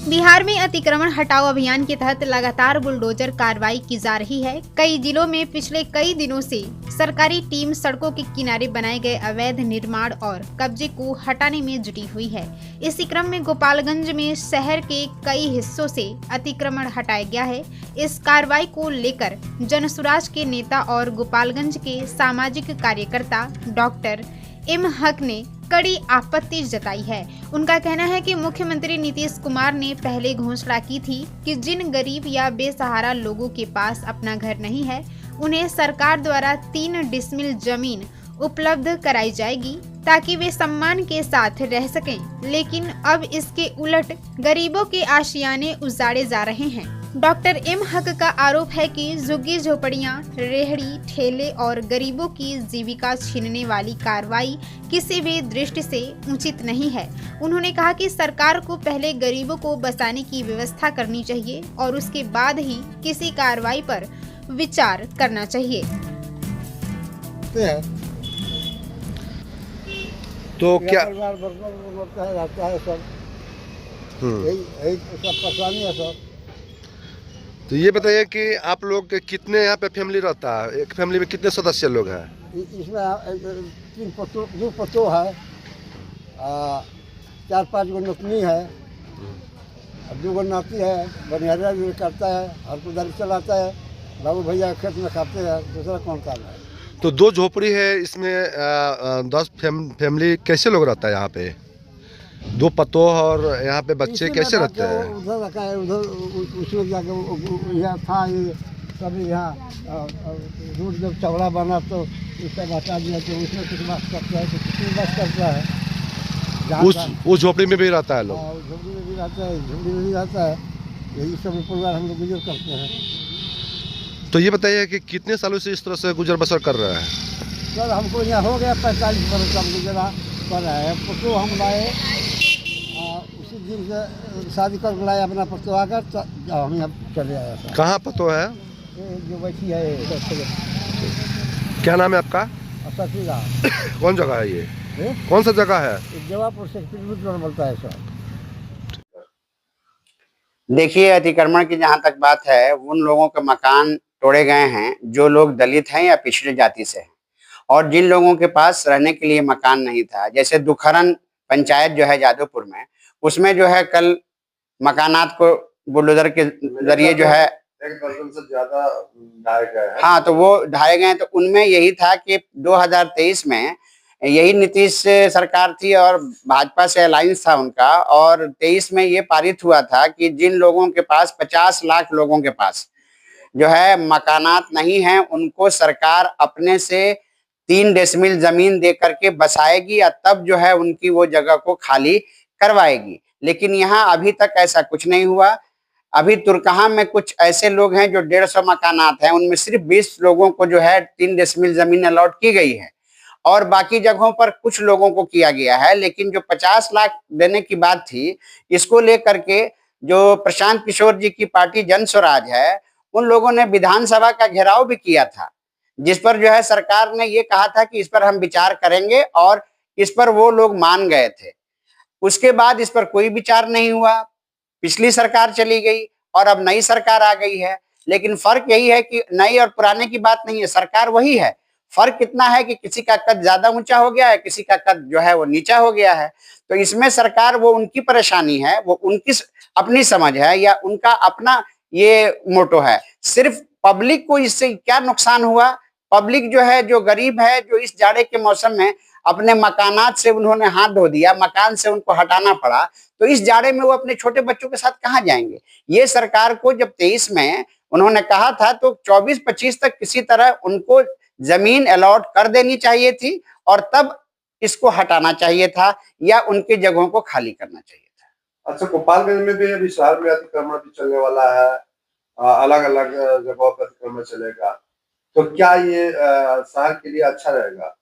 बिहार में अतिक्रमण हटाओ अभियान के तहत लगातार बुलडोजर कार्रवाई की जा रही है। कई जिलों में पिछले कई दिनों से सरकारी टीम सड़कों के किनारे बनाए गए अवैध निर्माण और कब्जे को हटाने में जुटी हुई है। इसी क्रम में गोपालगंज में शहर के कई हिस्सों से अतिक्रमण हटाया गया है। इस कार्रवाई को लेकर जनसुराज के नेता और गोपालगंज के सामाजिक कार्यकर्ता डॉक्टर एम हक ने कड़ी आपत्ति जताई है। उनका कहना है कि मुख्यमंत्री नीतीश कुमार ने पहले घोषणा की थी कि जिन गरीब या बेसहारा लोगों के पास अपना घर नहीं है, उन्हें सरकार द्वारा 3 डिसमिल जमीन उपलब्ध कराई जाएगी ताकि वे सम्मान के साथ रह सकें। लेकिन अब इसके उलट गरीबों के आशियाने उजाड़े जा रहे हैं। डॉक्टर एम हक का आरोप है कि झुग्गी झोपड़ियां, रेहड़ी ठेले और गरीबों की जीविका छीनने वाली कार्रवाई किसी भी दृष्टि से उचित नहीं है। उन्होंने कहा कि सरकार को पहले गरीबों को बसाने की व्यवस्था करनी चाहिए और उसके बाद ही किसी कार्रवाई पर विचार करना चाहिए। तो क्या परिवार बरकरार रहता है सब, यही सब परेशानी है सब। तो ये बताइए कि आप लोग के कितने यहाँ पे फैमिली रहता है? एक फैमिली में कितने सदस्य लोग हैं? इसमें 2 पतो है, 4-5 गो नतनी है, 2 गो नाती है। बनियारा भी करता है, हर कुदारी चलाता है, बाबू भैया खेत में खाते हैं, दूसरा कौन काम है। तो 2 झोपड़ी है, इसमें 10 फैमिली कैसे लोग रहता है यहाँ पे? 2 पतोह और यहाँ पे बच्चे कैसे रहते हैं? उधर रखा है, उधर उसमें जाके यहाँ था, ये कभी यहाँ रोड जब चौड़ा बना तो उसका हटा दिया, तो उसमें कुछ बस करता है, तो कुछ बस करता है। उस झोपड़ी में भी रहता है लोग? झोपड़ी में भी रहता है, झोपड़ी में भी रहता है। यही सब परिवार हम लोग गुजर करते हैं। तो ये बताइए कि कितने सालों से इस तरह से गुजर बसर कर रहे हैं? सर हमको यहाँ हो गया 45 बरस हम गुजरा कर रहे हैं। पतो हम लाए, उसी दिन से शादी कर लाए अपना पतो आकर, तो हम यहाँ चले आए सर। कहाँ पतो है? ये जो बैठी है, क्या नाम है आपका? सतीला। कौन जगह है ये? कौन सा जगह है? जवापुर से किलोमीटर बोलता है सर। देखिए, अतिक्रमण की जहाँ तक बात है, उन लोगों के मकान तोड़े गए हैं जो लोग दलित हैं या पिछड़ी जाति से हैं, और जिन लोगों के पास रहने के लिए मकान नहीं था, जैसे दुखरन पंचायत जो है जादवपुर में, उसमें जो है कल मकानात को बुलडोजर के जरिए जो है 1 दर्जन से ज्यादा ढाए गए हैं। हाँ, तो वो ढाए गए। तो उनमें यही था कि 2023 में यही नीतीश सरकार थी और भाजपा से अलायंस था उनका, और 23 में ये पारित हुआ था कि जिन लोगों के पास 50 लाख लोगों के पास जो है मकानात नहीं है, उनको सरकार अपने से 3 डेसिमिल जमीन दे करके बसाएगी, या तब जो है उनकी वो जगह को खाली करवाएगी। लेकिन यहाँ अभी तक ऐसा कुछ नहीं हुआ। अभी तुरकहा में कुछ ऐसे लोग हैं जो 150 मकानात हैं, उनमें सिर्फ 20 लोगों को जो है 3 डेसिमिल जमीन अलॉट की गई है, और बाकी जगहों पर कुछ लोगों को किया गया है। लेकिन जो 50 लाख देने की बात थी, इसको लेकर के जो प्रशांत किशोर जी की पार्टी जन स्वराज है, उन लोगों ने विधानसभा का घेराव भी किया था, जिस पर जो है सरकार ने ये कहा था कि इस पर हम विचार करेंगे, और इस पर वो लोग मान गए थे। उसके बाद इस पर कोई विचार नहीं हुआ। पिछली सरकार चली गई और अब नई सरकार आ गई है, लेकिन फर्क यही है कि नई और पुराने की बात नहीं है, सरकार वही है। फर्क कितना है कि किसी का कद ज्यादा ऊंचा हो गया है, किसी का कद जो है वो नीचा हो गया है। तो इसमें सरकार, वो उनकी परेशानी है, वो उनकी अपनी समझ है, या उनका अपना ये मोटो है। सिर्फ पब्लिक को इससे क्या नुकसान हुआ? पब्लिक जो है, जो गरीब है, जो इस जाड़े के मौसम में अपने मकानात से उन्होंने हाथ धो दिया, मकान से उनको हटाना पड़ा, तो इस जाड़े में वो अपने छोटे बच्चों के साथ कहाँ जाएंगे? ये सरकार को जब 23 में उन्होंने कहा था, तो 24-25 तक किसी तरह उनको जमीन अलॉट कर देनी चाहिए थी, और तब इसको हटाना चाहिए था, या उनकी जगहों को खाली करना चाहिए था। अच्छा, गोपालगंज में भी अभी शहर में अतिक्रमण भी चलने वाला है, अलग अलग जगहों पर अतिक्रमण चलेगा, तो क्या ये शहर के लिए अच्छा रहेगा?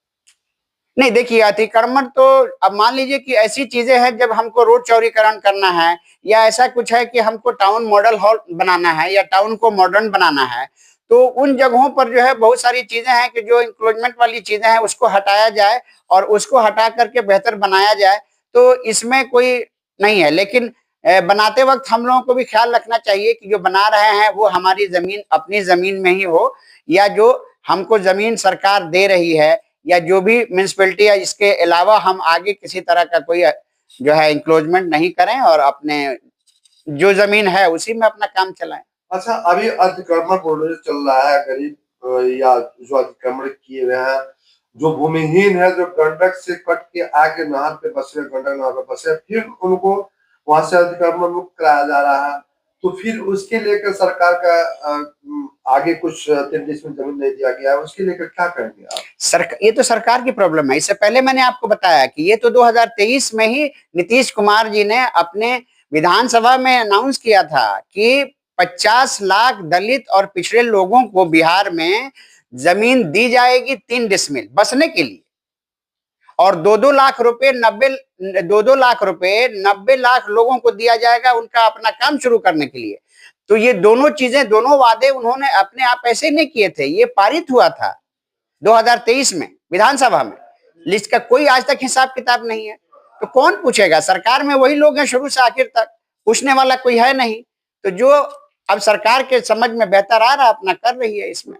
नहीं, देखिए, अतिक्रमण तो अब मान लीजिए कि ऐसी चीजें हैं, जब हमको रोड चौड़ीकरण करना है, या ऐसा कुछ है कि हमको टाउन मॉडल हॉल बनाना है, या टाउन को मॉडर्न बनाना है, तो उन जगहों पर जो है बहुत सारी चीजें हैं कि जो इंक्लोजमेंट वाली चीजें हैं उसको हटाया जाए, और उसको हटा करके बेहतर बनाया जाए, तो इसमें कोई नहीं है। लेकिन बनाते वक्त हम लोगों को भी ख्याल रखना चाहिए कि जो बना रहे हैं वो हमारी जमीन, अपनी जमीन में ही हो, या जो हमको जमीन सरकार दे रही है या जो भी म्युनिसिपैलिटी है, इसके अलावा हम आगे किसी तरह का कोई जो है इंक्रोचमेंट नहीं करें और अपने जो जमीन है उसी में अपना काम चलाएं। अच्छा, अभी अतिक्रमण बुलडोजर चल रहा है, गरीब या जो अतिक्रमण किए हुए हैं, जो भूमिहीन है, जो गंडक से कट के आगे नहर पे बसे, गंडक नहर पे बसे, फिर उनको वहां से अतिक्रमण मुक्त कराया जा रहा है, तो फिर उसके लेकर सरकार का आगे कुछ 3 डिसमिल जमीन नहीं दिया गया है, उसके लेकर क्या करेंगे आप? ये तो सरकार की प्रॉब्लम है। इससे पहले मैंने आपको बताया कि ये तो 2023 में ही नीतीश कुमार जी ने अपने विधानसभा में अनाउंस किया था कि 50 लाख दलित और पिछड़े लोगों को बिहार में जमीन दी जाएगी 3 डिसमिल बसने के लिए, और 2-2 लाख रुपए 90 लाख लोगों को दिया जाएगा उनका अपना काम शुरू करने के लिए। तो ये दोनों चीजें, दोनों वादे उन्होंने अपने आप ऐसे नहीं किए थे, ये पारित हुआ था 2023 में विधानसभा में। लिस्ट का कोई आज तक हिसाब किताब नहीं है, तो कौन पूछेगा? सरकार में वही लोग हैं शुरू से आखिर तक, पूछने वाला कोई है नहीं। तो जो अब सरकार के समझ में बेहतर आ रहा अपना कर रही है इसमें।